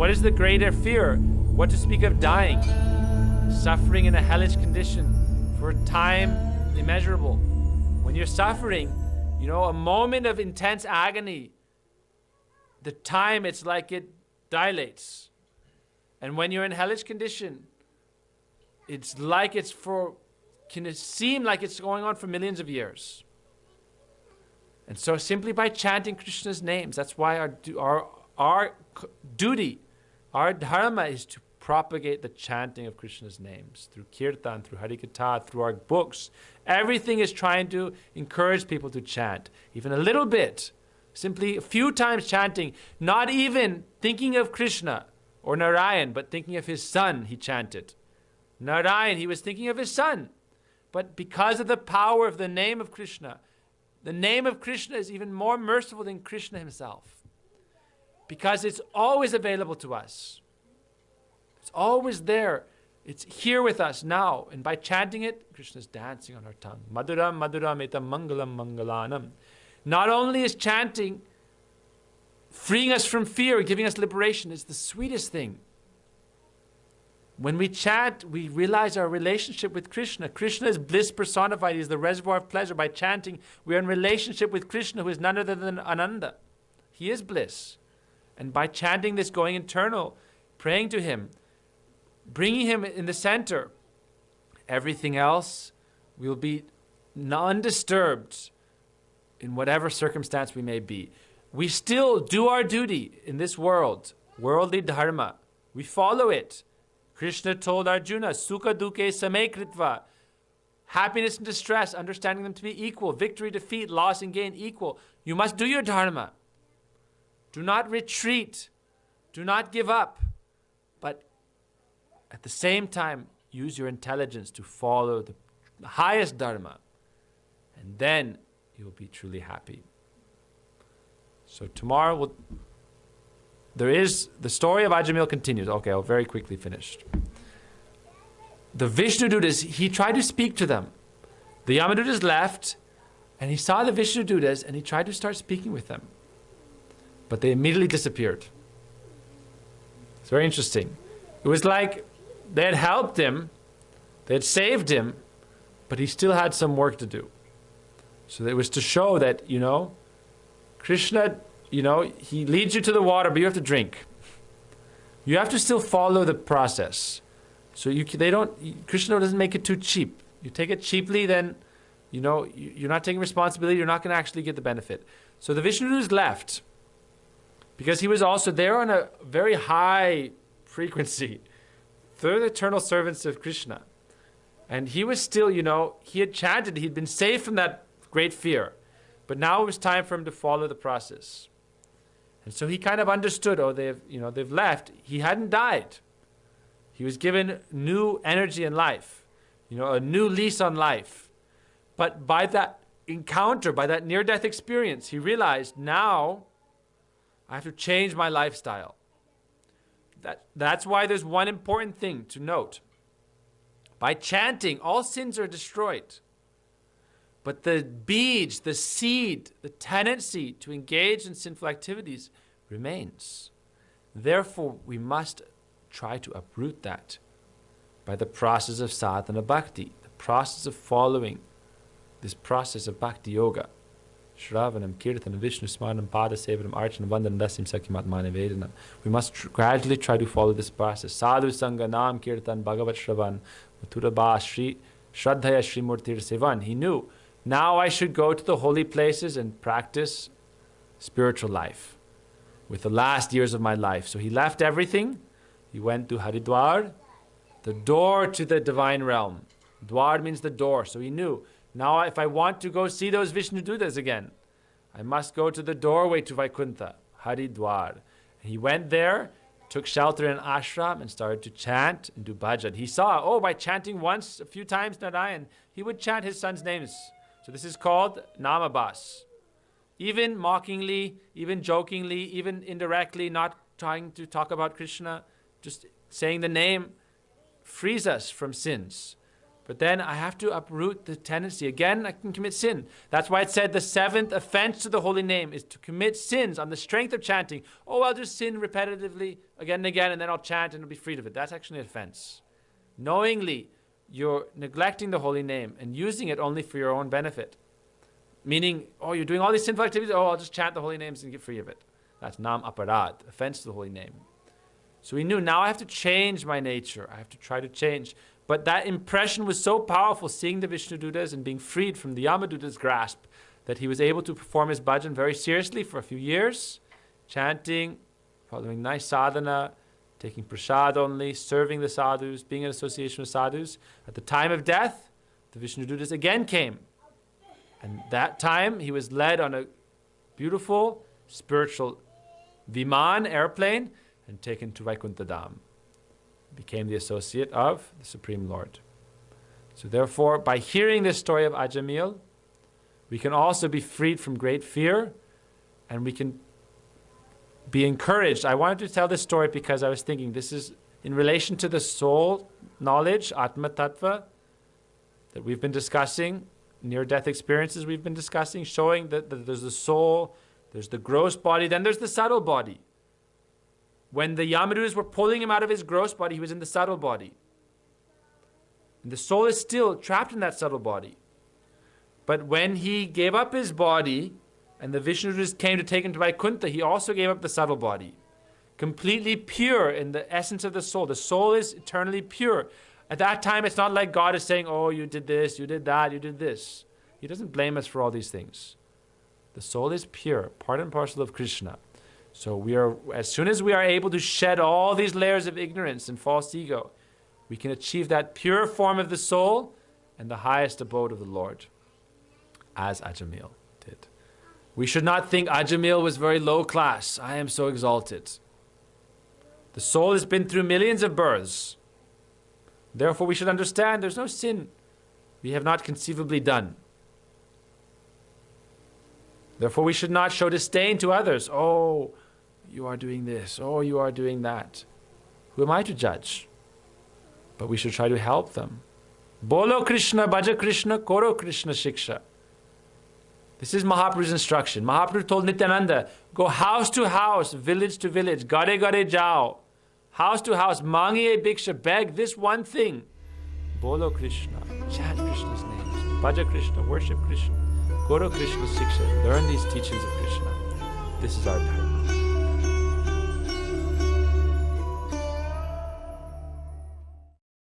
What is the greater fear? What to speak of dying? Suffering in a hellish condition for a time immeasurable. When you're suffering, a moment of intense agony, the time, it's like it dilates. And when you're in hellish condition, it's like can it seem like it's going on for millions of years. And so simply by chanting Krishna's names, that's why our duty, our dharma is to propagate the chanting of Krishna's names through kirtan, through harikatha, through our books. Everything is trying to encourage people to chant, even a little bit, simply a few times chanting, not even thinking of Krishna or Narayan, but thinking of his son, he chanted. Narayan, he was thinking of his son. But because of the power of the name of Krishna, the name of Krishna is even more merciful than Krishna himself. Because it's always available to us. It's always there. It's here with us now. And by chanting it, Krishna is dancing on our tongue. Maduram maduram etam mangalam mangalanam. Not only is chanting freeing us from fear, giving us liberation, is the sweetest thing. When we chant, we realize our relationship with Krishna. Krishna is bliss personified. He is the reservoir of pleasure. By chanting, we are in relationship with Krishna, who is none other than Ananda. He is bliss. And by chanting this, going internal, praying to him, bringing him in the center, everything else will be undisturbed in whatever circumstance we may be. We still do our duty in this world, worldly dharma. We follow it. Krishna told Arjuna, Sukha dukkhe same kritva. Happiness and distress, understanding them to be equal. Victory, defeat, loss and gain equal. You must do your dharma. Do not retreat. Do not give up. But at the same time, use your intelligence to follow the highest dharma. And then you will be truly happy. So tomorrow the story of Ajamil continues. Okay, I'll very quickly finish. The Vishnudutas, he tried to speak to them. The Yamadutas left, and he saw the Vishnudutas, and he tried to start speaking with them. But they immediately disappeared. It's very interesting. It was like they had helped him, they had saved him, but he still had some work to do. So it was to show that, Krishna, he leads you to the water, but you have to drink. You have to still follow the process. So Krishna doesn't make it too cheap. You take it cheaply, then, you're not taking responsibility, you're not going to actually get the benefit. So the Vishnudutas left, because he was also there on a very high frequency. They're the eternal servants of Krishna. And he was still, he had chanted, he'd been saved from that great fear. But now it was time for him to follow the process. And so he kind of understood, they've left. He hadn't died. He was given new energy in life, a new lease on life. But by that encounter, by that near-death experience, he realized, now I have to change my lifestyle. That's why there's one important thing to note. By chanting, all sins are destroyed. But the beads, the seed, the tendency to engage in sinful activities remains. Therefore, we must try to uproot that by the process of sadhana bhakti, the process of following this process of bhakti yoga. Shravanam, Kirtanam, Vishnu Smaranam, Pada Sevanam, Archanam, Vandanam, Dasim, Sakyamatmane Vedanam. We must gradually try to follow this process. Sadhu Sangha, Nam, Kirtan, Bhagavat Shravan, Mathura Ba, Shri, Shraddhaya, Shri Murtir Sevan. He knew, now I should go to the holy places and practice spiritual life with the last years of my life. So he left everything. He went to Haridwar, the door to the divine realm. Dwar means the door. So he knew, now if I want to go see those Vishnudutas again, I must go to the doorway to Vaikuntha, Haridwar. And he went there, took shelter in an ashram and started to chant and do bhajan. He saw, by chanting once, a few times Narayan, he would chant his son's names. So this is called namabhas. Even mockingly, even jokingly, even indirectly, not trying to talk about Krishna, just saying the name frees us from sins. But then I have to uproot the tendency. Again, I can commit sin. That's why it said the 7th offense to the holy name is to commit sins on the strength of chanting. Oh, I'll just sin repetitively again and again, and then I'll chant and I'll be freed of it. That's actually an offense. Knowingly, you're neglecting the holy name and using it only for your own benefit. Meaning, oh, you're doing all these sinful activities. Oh, I'll just chant the holy names and get free of it. That's nam aparad, offense to the holy name. So he knew, now I have to change my nature. I have to try to change. But that impression was so powerful, seeing the Vishnudutas and being freed from the Yamaduta's grasp, that he was able to perform his bhajan very seriously for a few years, chanting, following nice sadhana, taking prasad only, serving the sadhus, being in association with sadhus. At the time of death, the Vishnudutas again came. And that time, he was led on a beautiful spiritual Viman airplane and taken to Vaikuntha Dham. Became the associate of the Supreme Lord. So therefore, by hearing this story of Ajamil, we can also be freed from great fear, and we can be encouraged. I wanted to tell this story because I was thinking this is in relation to the soul knowledge, Atma Tattva, that we've been discussing, near-death experiences we've been discussing, showing that there's the soul, there's the gross body, then there's the subtle body. When the Yamadutas were pulling him out of his gross body, he was in the subtle body. And the soul is still trapped in that subtle body. But when he gave up his body, and the Vishnudutas came to take him to Vaikuntha, he also gave up the subtle body. Completely pure in the essence of the soul. The soul is eternally pure. At that time, it's not like God is saying, oh, you did this, you did that, you did this. He doesn't blame us for all these things. The soul is pure, part and parcel of Krishna. So we are, as soon as we are able to shed all these layers of ignorance and false ego, we can achieve that pure form of the soul and the highest abode of the Lord, as Ajamil did. We should not think Ajamil was very low class. I am so exalted. The soul has been through millions of births. Therefore, we should understand there's no sin we have not conceivably done. Therefore, we should not show disdain to others. Oh, you are doing this. Oh, you are doing that. Who am I to judge? But we should try to help them. Bolo Krishna, Bhaja Krishna, Koro Krishna Shiksha. This is Mahaprabhu's instruction. Mahaprabhu told Nityananda, go house to house, village to village, gare gare jao. House to house, mangiye bhiksha, beg this one thing. Bolo Krishna, chant Krishna's names. Bhaja Krishna, worship Krishna. Koro Krishna Shiksha, learn these teachings of Krishna. This is our path.